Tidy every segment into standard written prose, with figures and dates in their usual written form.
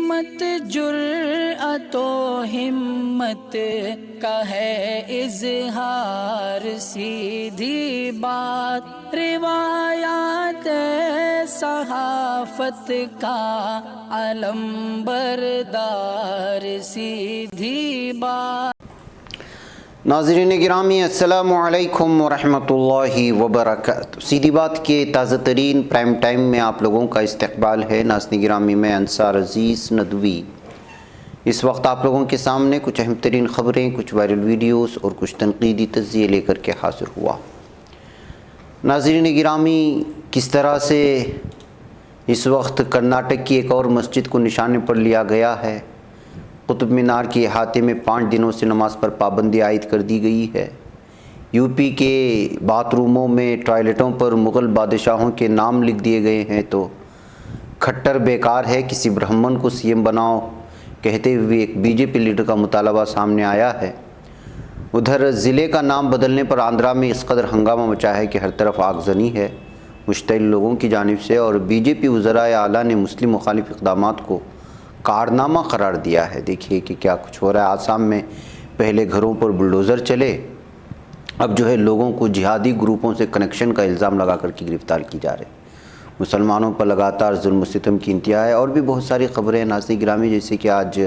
سمت جرأت و ہمت کا ہے اظہار، سیدھی بات روایات صحافت کا علم بردار، سیدھی بات۔ ناظرین گرامی السلام علیکم ورحمۃ اللہ وبرکاتہ۔ سیدھی بات کے تازہ ترین پرائم ٹائم میں آپ لوگوں کا استقبال ہے۔ ناظرین گرامی میں انصار عزیز ندوی اس وقت آپ لوگوں کے سامنے کچھ اہم ترین خبریں، کچھ وائرل ویڈیوز اور کچھ تنقیدی تجزیے لے کر کے حاضر ہوا۔ ناظرین گرامی، کس طرح سے اس وقت کرناٹک کی ایک اور مسجد کو نشانے پر لیا گیا ہے۔ قطب مینار کے احاطے میں 5 دنوں سے نماز پر پابندی عائد کر دی گئی ہے۔ یو پی کے باتھ روموں میں، ٹوائلٹوں پر مغل بادشاہوں کے نام لکھ دیے گئے ہیں، تو کھٹر بیکار ہے، کسی برہمن کو سی ایم بناؤ کہتے ہوئے ایک بی جے پی لیڈر کا مطالبہ سامنے آیا ہے۔ ادھر ضلع کا نام بدلنے پر آندھرا میں اس قدر ہنگامہ مچا ہے کہ ہر طرف آگزنی ہے مشتعل لوگوں کی جانب سے، اور بی جے پی وزرائے اعلیٰ نے مسلم مخالف اقدامات کو کارنامہ قرار دیا ہے۔ دیکھیے کہ کیا کچھ ہو رہا ہے۔ آسام میں پہلے گھروں پر بلڈوزر چلے، اب جو ہے لوگوں کو جہادی گروپوں سے کنیکشن کا الزام لگا کر کے گرفتار کی جا رہے۔ مسلمانوں پر لگاتار ظلم و ستم کی انتہا ہے، اور بھی بہت ساری خبریں ہیں ناظرین گرامی، جیسے کہ آج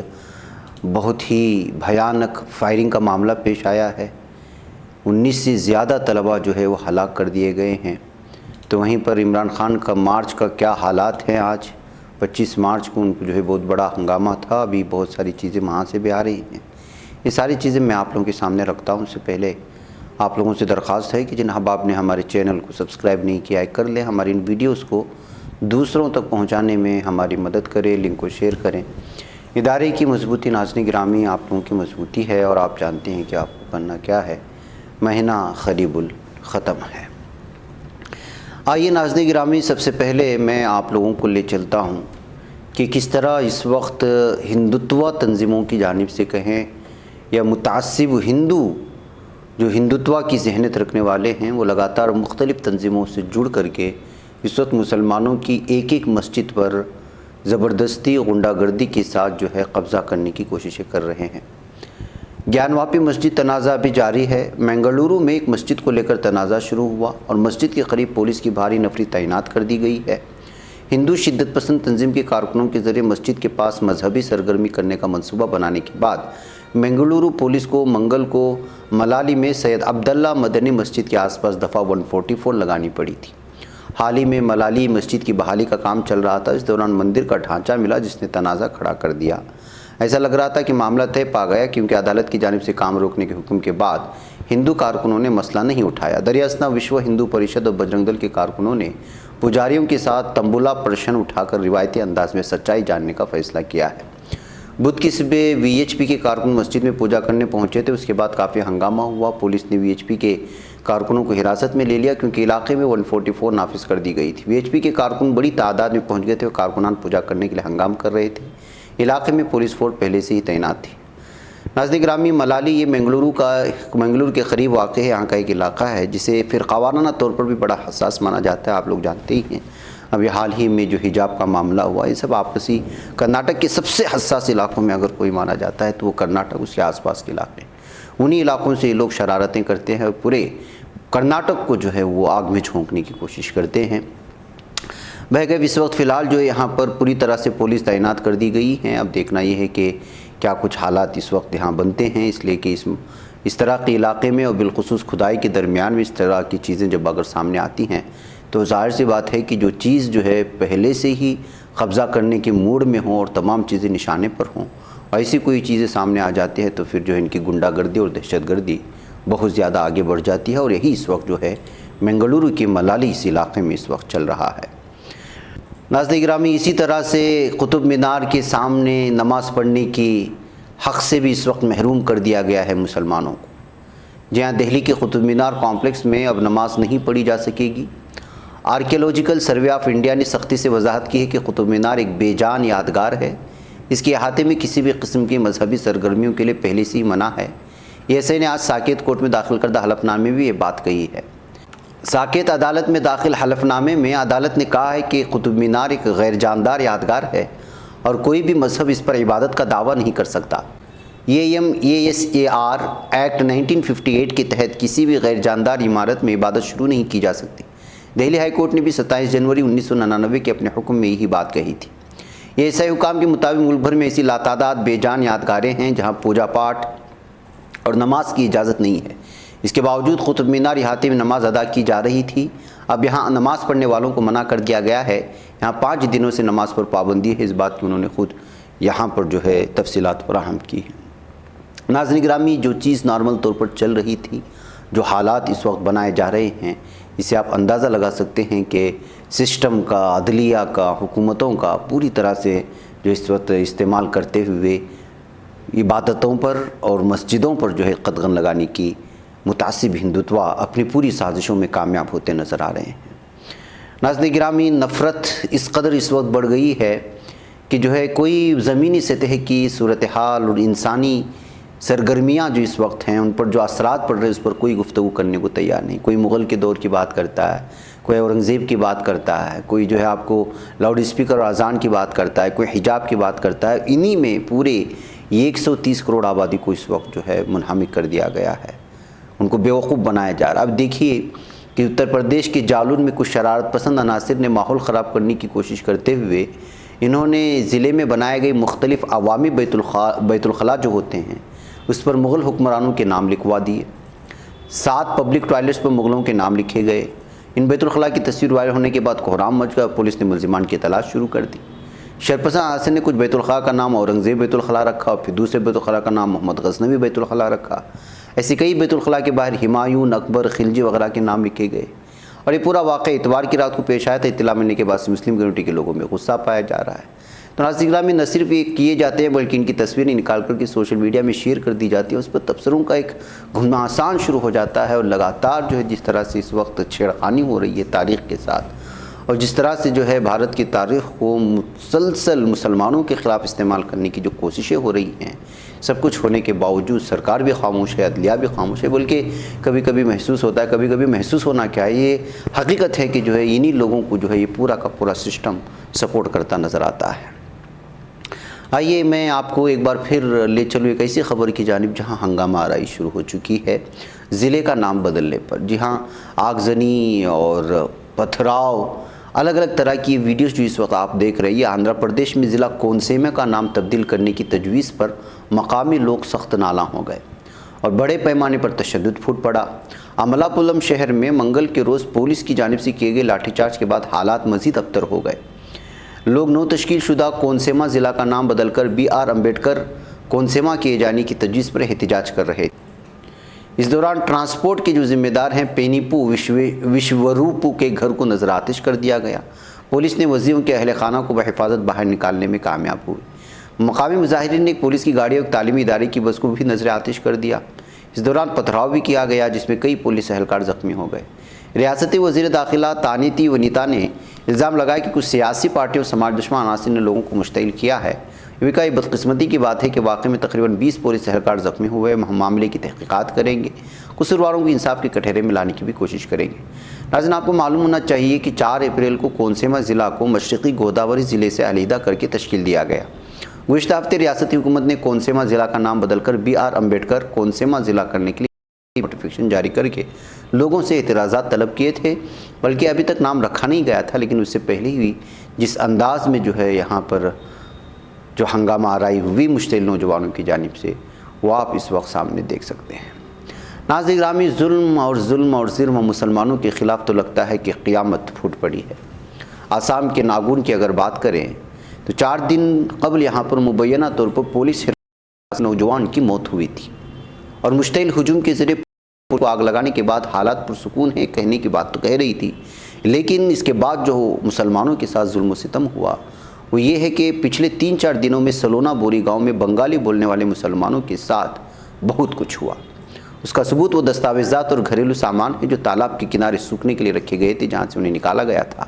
بہت ہی بھیانک فائرنگ کا معاملہ پیش آیا ہے۔ 19 سے زیادہ طلبہ جو ہے وہ ہلاک کر دیے گئے ہیں۔ تو وہیں پر عمران خان کا مارچ کا کیا حالات ہیں۔ آج 25 مارچ کو ان کو جو ہے بہت بڑا ہنگامہ تھا، ابھی بہت ساری چیزیں وہاں سے بھی آ رہی ہیں۔ یہ ساری چیزیں میں آپ لوگوں کے سامنے رکھتا ہوں۔ اس سے پہلے آپ لوگوں سے درخواست ہے کہ جن احباب نے ہمارے چینل کو سبسکرائب نہیں کیا ہے کر لیں، ہماری ان ویڈیوز کو دوسروں تک پہنچانے میں ہماری مدد کریں، لنک کو شیئر کریں۔ ادارے کی مضبوطی ناظرین گرامی آپ لوگوں کی مضبوطی ہے، اور آپ جانتے ہیں کہ آپ کو کرنا کیا ہے۔ مہینہ قریب الختم ہے۔ آئیے ناظرین گرامی، سب سے پہلے میں آپ لوگوں کو لے چلتا ہوں کہ کس طرح اس وقت ہندوتوا تنظیموں کی جانب سے کہیں یا متعصب ہندو جو ہندوتوا کی ذہنیت رکھنے والے ہیں، وہ لگاتار مختلف تنظیموں سے جڑ کر کے اس وقت مسلمانوں کی ایک ایک مسجد پر زبردستی غنڈہ گردی کے ساتھ جو ہے قبضہ کرنے کی کوششیں کر رہے ہیں۔ گیان واپی مسجد تنازع بھی جاری ہے۔ منگلورو میں ایک مسجد کو لے کر تنازع شروع ہوا، اور مسجد کے قریب پولیس کی بھاری نفری تعینات کر دی گئی ہے۔ ہندو شدت پسند تنظیم کے کارکنوں کے ذریعے مسجد کے پاس مذہبی سرگرمی کرنے کا منصوبہ بنانے کے بعد منگلورو پولیس کو منگل کو ملالی میں سید عبداللہ مدنی مسجد کے آس پاس دفعہ 144 لگانی پڑی تھی۔ حال ہی میں ملالی مسجد کی بحالی کا کام چل رہا تھا۔ اس دوران مندر کا ڈھانچہ ملا جس نے تنازع کھڑا کر دیا۔ ایسا لگ رہا تھا کہ معاملہ طے پا گیا، کیونکہ عدالت کی جانب سے کام روکنے کے حکم کے بعد ہندو کارکنوں نے مسئلہ نہیں اٹھایا۔ دریاسنا وشو ہندو پریشد اور بجرنگ دل کے کارکنوں نے پجاریوں کے ساتھ تمبولا پرشن اٹھا کر روایتی انداز میں سچائی جاننے کا فیصلہ کیا ہے۔ بدھ کی صبح وی ایچ پی کے کارکن مسجد میں پوجا کرنے پہنچے تھے۔ اس کے بعد کافی ہنگامہ ہوا۔ پولیس نے وی ایچ پی کے کارکنوں کو حراست میں لے لیا، کیونکہ علاقے میں 144 نافذ کر دی گئی تھی۔ وی ایچ پی کے کارکن بڑی تعداد میں پہنچ گئے تھے اور کارکنان پوجا کرنے کے لیے ہنگام کر رہے تھے۔ علاقے میں پولیس فورس پہلے سے ہی تعینات تھی۔ ناظرین گرامی، ملالی یہ منگلور کے قریب واقع ہے۔ یہاں کا ایک علاقہ ہے جسے فرقہ وارانہ طور پر بھی بڑا حساس مانا جاتا ہے، آپ لوگ جانتے ہی ہیں۔ ابھی حال ہی میں جو حجاب کا معاملہ ہوا، یہ سب آپسی کرناٹک کے سب سے حساس علاقوں میں اگر کوئی مانا جاتا ہے تو وہ کرناٹک، اس کے آس پاس کے علاقے، انہی علاقوں سے یہ لوگ شرارتیں کرتے ہیں اور پورے کرناٹک کو جو ہے وہ آگ میں جھونکنے کی کوشش کرتے ہیں۔ بہرکیف اس وقت فی الحال جو یہاں پر پوری طرح سے پولیس تعینات کر دی گئی ہیں۔ اب دیکھنا یہ ہے کہ کیا کچھ حالات اس وقت یہاں بنتے ہیں، اس لیے کہ اس طرح کے علاقے میں اور بالخصوص کھدائی کے درمیان میں اس طرح کی چیزیں جب اگر سامنے آتی ہیں تو ظاہر سی بات ہے کہ جو چیز جو ہے پہلے سے ہی قبضہ کرنے کے موڈ میں ہوں اور تمام چیزیں نشانے پر ہوں، اور ایسی کوئی چیزیں سامنے آ جاتی ہیں تو پھر جو ہے ان کی گنڈا گردی اور دہشت گردی بہت زیادہ آگے بڑھ جاتی ہے، اور یہی اس وقت جو ہے منگلورو کے ملالی اس علاقے میں اس وقت چل رہا ہے۔ ناظرین گرامی، اسی طرح سے قطب مینار کے سامنے نماز پڑھنے کی حق سے بھی اس وقت محروم کر دیا گیا ہے مسلمانوں کو۔ جہاں دہلی کے قطب مینار کمپلیکس میں اب نماز نہیں پڑھی جا سکے گی۔ آرکیولوجیکل سروے آف انڈیا نے سختی سے وضاحت کی ہے کہ قطب مینار ایک بے جان یادگار ہے۔ اس کے احاطے میں کسی بھی قسم کی مذہبی سرگرمیوں کے لیے پہلے سے ہی منع ہے۔ ایسے نے آج ساکیت کورٹ میں داخل کردہ حلف نامے میں بھی یہ بات کہی ہے۔ ساکیت عدالت میں داخل حلف نامے میں عدالت نے کہا ہے کہ قطب مینار ایک غیر جاندار یادگار ہے اور کوئی بھی مذہب اس پر عبادت کا دعویٰ نہیں کر سکتا۔ ASAR ایکٹ 1958 کے تحت کسی بھی غیر جاندار عمارت میں عبادت شروع نہیں کی جا سکتی۔ دہلی ہائی کورٹ نے بھی 27 جنوری 1999 کے اپنے حکم میں یہی بات کہی تھی۔ یہ ایسا حکام کے مطابق ملک بھر میں ایسی لاتعداد بے جان یادگاریں ہیں جہاں پوجا پاٹ اور نماز کی اجازت نہیں ہے۔ اس کے باوجود قطب مینار احاطے میں نماز ادا کی جا رہی تھی۔ اب یہاں نماز پڑھنے والوں کو منع کر دیا گیا ہے۔ یہاں 5 دنوں سے نماز پر پابندی ہے۔ اس بات کی انہوں نے خود یہاں پر جو ہے تفصیلات فراہم کی ہیں۔ ناظرین گرامی، جو چیز نارمل طور پر چل رہی تھی، جو حالات اس وقت بنائے جا رہے ہیں، اسے آپ اندازہ لگا سکتے ہیں کہ سسٹم کا، عدلیہ کا، حکومتوں کا پوری طرح سے جو اس وقت استعمال کرتے ہوئے عبادتوں پر اور مسجدوں پر جو ہے قدغن لگانے کی متعصب ہندوتوا اپنی پوری سازشوں میں کامیاب ہوتے نظر آ رہے ہیں۔ ناظرین گرامی، نفرت اس قدر اس وقت بڑھ گئی ہے کہ جو ہے کوئی زمینی سطح کی صورتحال اور انسانی سرگرمیاں جو اس وقت ہیں، ان پر جو اثرات پڑ رہے ہیں، اس پر کوئی گفتگو کرنے کو تیار نہیں۔ کوئی مغل کے دور کی بات کرتا ہے، کوئی اورنگزیب کی بات کرتا ہے، کوئی جو ہے آپ کو لاؤڈ اسپیکر اور اذان کی بات کرتا ہے، کوئی حجاب کی بات کرتا ہے۔ انہی میں پورے 130 کروڑ آبادی کو اس وقت جو ہے منہمک کر دیا گیا ہے، ان کو بیوقوف بنایا جا رہا ہے۔ اب دیکھیے کہ اتر پردیش کے جالون میں کچھ شرارت پسند عناصر نے ماحول خراب کرنے کی کوشش کرتے ہوئے انہوں نے ضلع میں بنائے گئے مختلف عوامی بیت الخلاء جو ہوتے ہیں، اس پر مغل حکمرانوں کے نام لکھوا دیے۔ 7 پبلک ٹوائلٹس پر مغلوں کے نام لکھے گئے۔ ان بیت الخلاء کی تصویر وائرل ہونے کے بعد کوہرام مچ گیا، پولیس نے ملزمان کی تلاش شروع کر دی۔ شرپسند عناصر نے کچھ بیت الخلاء کا نام اورنگزیب بیت الخلاء رکھا اور پھر دوسرے بیت الخلاء کا نام محمد غزنوی بیت الخلاء رکھا۔ ایسے کئی بیت الخلاء کے باہر ہمایوں، اکبر، خلجی وغیرہ کے نام لکھے گئے، اور یہ پورا واقعہ اتوار کی رات کو پیش آیا تھا۔ اطلاع ملنے کے بعد سے مسلم کمیونٹی کے لوگوں میں غصہ پایا جا رہا ہے۔ تو ناظرین گرامی، نہ صرف یہ کیے جاتے ہیں بلکہ ان کی تصویریں نکال کر کے سوشل میڈیا میں شیئر کر دی جاتی ہیں، اس پر تبصروں کا ایک گھمسان شروع ہو جاتا ہے، اور لگاتار جو ہے جس طرح سے اس وقت چھیڑخانی ہو رہی ہے تاریخ کے ساتھ، اور جس طرح سے جو ہے بھارت کی تاریخ کو مسلسل مسلمانوں کے خلاف استعمال کرنے کی جو کوششیں ہو رہی ہیں، سب کچھ ہونے کے باوجود سرکار بھی خاموش ہے، عدلیہ بھی خاموش ہے، بلکہ کبھی کبھی محسوس ہوتا ہے، کبھی کبھی محسوس ہونا کیا ہے، یہ حقیقت ہے کہ جو ہے انہی لوگوں کو جو ہے یہ پورا کا پورا سسٹم سپورٹ کرتا نظر آتا ہے۔ آئیے میں آپ کو ایک بار پھر لے چلوں ایک ایسی خبر کی جانب جہاں ہنگامہ آرائی شروع ہو چکی ہے ضلع کا نام بدلنے پر۔ جی ہاں، آگزنی اور پتھراؤ، الگ الگ طرح کی ویڈیوز جو اس وقت آپ دیکھ رہے ہیں، آندھرا پردیش میں ضلع کونسیما کا نام تبدیل کرنے کی تجویز پر مقامی لوگ سخت نالاں ہو گئے اور بڑے پیمانے پر تشدد پھوٹ پڑا۔ املاپولم شہر میں منگل کے روز پولیس کی جانب سے کیے گئے لاٹھی چارج کے بعد حالات مزید ابتر ہو گئے۔ لوگ نو تشکیل شدہ کونسیما ضلع کا نام بدل کر BR امبیڈکر کونسیما کیے جانے کی تجویز پر احتجاج کر رہے تھے۔ اس دوران ٹرانسپورٹ کے جو ذمہ دار ہیں پینیپو وشوروپو کے گھر کو نظر آتش کر دیا گیا۔ پولیس نے وزیروں کے اہل خانہ کو بحفاظت باہر نکالنے میں کامیاب ہوئی۔ مقامی مظاہرین نے ایک پولیس کی گاڑی اور ایک تعلیمی ادارے کی بس کو بھی نظر آتش کر دیا۔ اس دوران پتھراؤ بھی کیا گیا جس میں کئی پولیس اہلکار زخمی ہو گئے۔ ریاستی وزیر داخلہ تانیتی ونیتا نے الزام لگایا کہ کچھ سیاسی پارٹیوں اور سماج دشمن عناصر نے لوگوں کو مشتعل کیا ہے۔ یہ بھی کہا، یہ بدقسمتی کی بات ہے کہ واقعے میں تقریباً 20 پولیس اہلکار زخمی ہوئے۔ ہم معاملے کی تحقیقات کریں گے، قصورواروں کو انصاف کے کٹہرے میں لانے کی بھی کوشش کریں گے۔ ناظرین، آپ کو معلوم ہونا چاہیے کہ 4 اپریل کو کونسیما ضلع کو مشرقی گوداوری ضلع سے علیحدہ کر کے تشکیل دیا گیا۔ گزشتہ ہفتے ریاستی حکومت نے کونسیما ضلع کا نام بدل کر BR امبیڈکر کونسیما ضلع کرنے کے لیے نوٹیفیکیشن جاری کر کے لوگوں سے اعتراضات طلب کیے تھے، بلکہ ابھی تک نام رکھا نہیں گیا تھا، لیکن اس سے پہلے ہی جس انداز میں جو ہے یہاں پر جو ہنگامہ آرائی ہوئی مشتعل نوجوانوں کی جانب سے، وہ آپ اس وقت سامنے دیکھ سکتے ہیں۔ ناظرین گرامی، ظلم اور ظلم مسلمانوں کے خلاف تو لگتا ہے کہ قیامت پھوٹ پڑی ہے۔ آسام کے ناگون کی اگر بات کریں تو 4 دن قبل یہاں پر مبینہ طور پر پولیس نوجوان کی موت ہوئی تھی، اور مشتعل ہجوم کے ذریعے کو آگ لگانے کے بعد حالات پرسکون ہیں کہنے کی بات تو کہہ رہی تھی، لیکن اس کے بعد جو مسلمانوں کے ساتھ ظلم و ستم ہوا وہ یہ ہے کہ پچھلے 3-4 دنوں میں سلونا بوری گاؤں میں بنگالی بولنے والے مسلمانوں کے ساتھ بہت کچھ ہوا۔ اس کا ثبوت وہ دستاویزات اور گھریلو سامان ہے جو تالاب کے کنارے سوکھنے کے لیے رکھے گئے تھے جہاں سے انہیں نکالا گیا تھا۔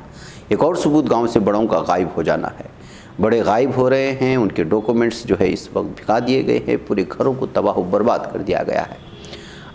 ایک اور ثبوت گاؤں سے بڑوں کا غائب ہو جانا ہے۔ بڑے غائب ہو رہے ہیں، ان کے ڈاکومنٹس جو ہے اس وقت بھگا دیے گئے ہیں، پورے گھروں کو تباہ و برباد کر دیا گیا ہے۔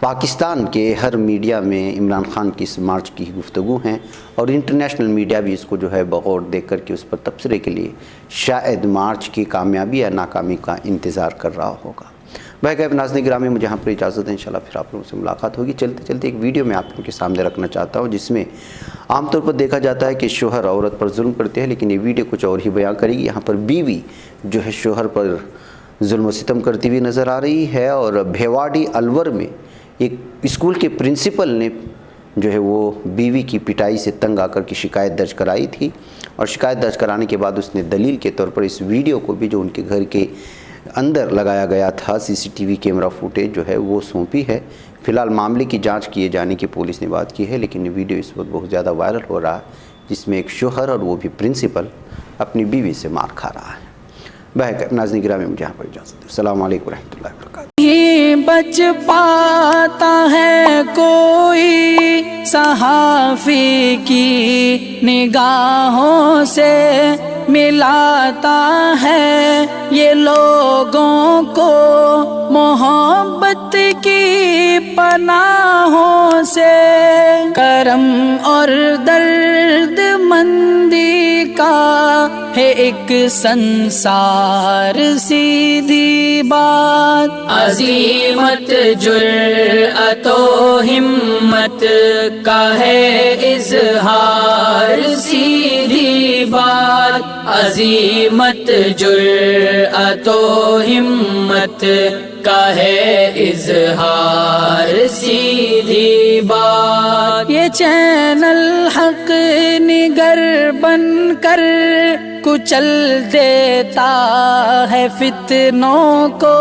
پاکستان کے ہر میڈیا میں عمران خان کی اس مارچ کی گفتگو ہیں، اور انٹرنیشنل میڈیا بھی اس کو جو ہے بغور دیکھ کر کے اس پر تبصرے کے لیے شاید مارچ کی کامیابی یا ناکامی کا انتظار کر رہا ہوگا۔ بھائی ناظرین گرامی، مجھے یہاں پر اجازت ہے، انشاءاللہ پھر آپ لوگوں سے ملاقات ہوگی۔ چلتے چلتے ایک ویڈیو میں آپ لوگوں کے سامنے رکھنا چاہتا ہوں، جس میں عام طور پر دیکھا جاتا ہے کہ شوہر عورت پر ظلم کرتے ہیں، لیکن یہ ویڈیو کچھ اور ہی بیان کرے گی۔ یہاں پر بیوی جو ہے شوہر پر ظلم و ستم کرتی ہوئی نظر آ رہی ہے، اور بھیواڑی الور میں ایک اسکول کے پرنسپل نے جو ہے وہ بیوی کی پٹائی سے تنگ آ کر کی شکایت درج کرائی تھی، اور شکایت درج کرانے کے بعد اس نے دلیل کے طور پر اس ویڈیو کو بھی جو ان کے گھر کے اندر لگایا گیا تھا C C T V camera footage جو ہے وہ سونپی ہے۔ فی الحال معاملے کی جانچ کیے جانے کی پولیس نے بات کی ہے، لیکن یہ ویڈیو اس وقت بہت زیادہ وائرل ہو رہا ہے، جس میں ایک شوہر اور وہ بھی پرنسپل اپنی بیوی سے مار کھا رہا ہے۔ ناظرین گرامی، مجھے یہاں پر اجازت ہے۔ السلام علیکم ورحمۃ اللہ وبرکاتہ۔ نہیں بچ پاتا ہے کوئی صحافی کی نگاہوں سے، ملاتا ہے یہ لوگوں کو محبت کی پناہوں سے، کرم اور درد مندی کا ہے ایک سنسار، سیدھی بات عزیمت جرأت و ہمت کا ہے اظہار، سیدھی بات عزیمت جرأت و ہمت کا ہے اظہار، سیدھی بات۔ یہ چینل حق نگر بن کر کچل دیتا ہے فتنوں کو،